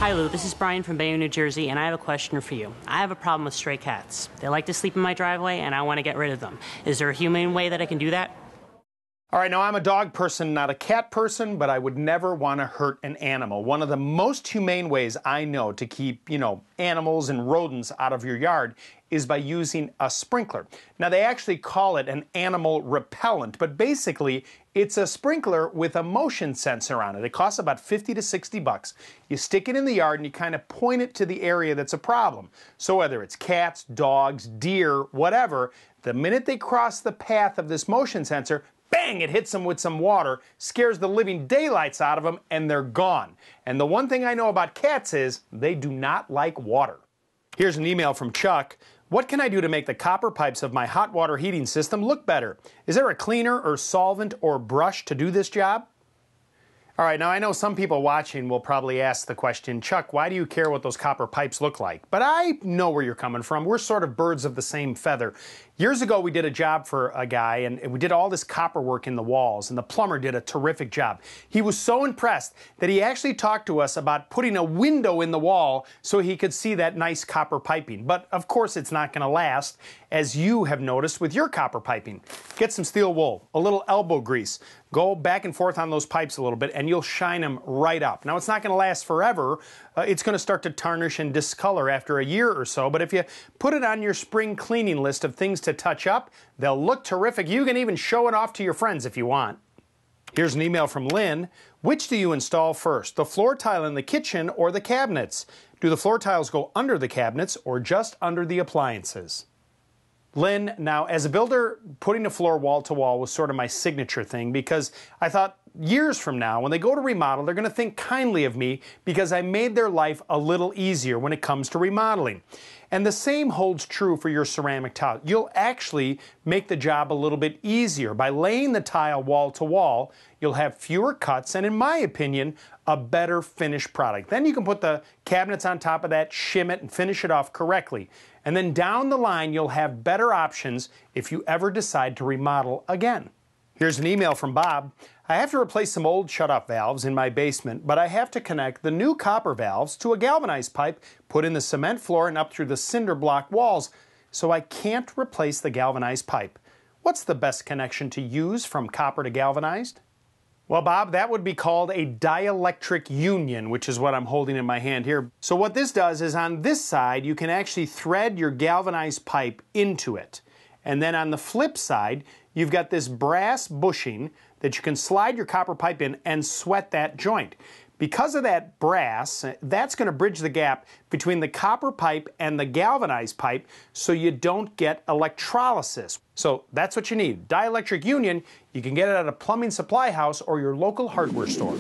Hi Lou, this is Brian from Bayonne, New Jersey, and I have a question for you. I have a problem with stray cats. They like to sleep in my driveway, and I want to get rid of them. Is there a humane way that I can do that? All right, now I'm a dog person, not a cat person, but I would never want to hurt an animal. One of the most humane ways I know to keep, animals and rodents out of your yard is by using a sprinkler. Now, they actually call it an animal repellent, but basically it's a sprinkler with a motion sensor on it. It costs about 50 to 60 bucks. You stick it in the yard and you kind of point it to the area that's a problem. So whether it's cats, dogs, deer, whatever, the minute they cross the path of this motion sensor, bang, it hits them with some water, scares the living daylights out of them, and they're gone. And the one thing I know about cats is they do not like water. Here's an email from Chuck. What can I do to make the copper pipes of my hot water heating system look better? Is there a cleaner or solvent or brush to do this job? All right, now I know some people watching will probably ask the question, Chuck, why do you care what those copper pipes look like? But I know where you're coming from. We're sort of birds of the same feather. Years ago, we did a job for a guy, and we did all this copper work in the walls, and the plumber did a terrific job. He was so impressed that he actually talked to us about putting a window in the wall so he could see that nice copper piping. But of course, it's not going to last, as you have noticed with your copper piping. Get some steel wool, a little elbow grease, go back and forth on those pipes a little bit, and you'll shine them right up. Now, it's not going to last forever. It's going to start to tarnish and discolor after a year or so, but if you put it on your spring cleaning list of things to touch up, they'll look terrific. You can even show it off to your friends if you want. Here's an email from Lynn. Which do you install first, the floor tile in the kitchen or the cabinets? Do the floor tiles go under the cabinets or just under the appliances? Lynn, now as a builder, putting a floor wall to wall was sort of my signature thing because I thought years from now, when they go to remodel, they're going to think kindly of me because I made their life a little easier when it comes to remodeling. And the same holds true for your ceramic tile. You'll actually make the job a little bit easier. By laying the tile wall to wall, you'll have fewer cuts and, in my opinion, a better finished product. Then you can put the cabinets on top of that, shim it, and finish it off correctly. And then down the line, you'll have better options if you ever decide to remodel again. Here's an email from Bob. I have to replace some old shut-off valves in my basement, but I have to connect the new copper valves to a galvanized pipe put in the cement floor and up through the cinder block walls, so I can't replace the galvanized pipe. What's the best connection to use from copper to galvanized? Well, Bob, that would be called a dielectric union, which is what I'm holding in my hand here. So what this does is on this side, you can actually thread your galvanized pipe into it. And then on the flip side, you've got this brass bushing that you can slide your copper pipe in and sweat that joint. Because of that brass, that's going to bridge the gap between the copper pipe and the galvanized pipe so you don't get electrolysis. So that's what you need. Dielectric union, you can get it at a plumbing supply house or your local hardware store.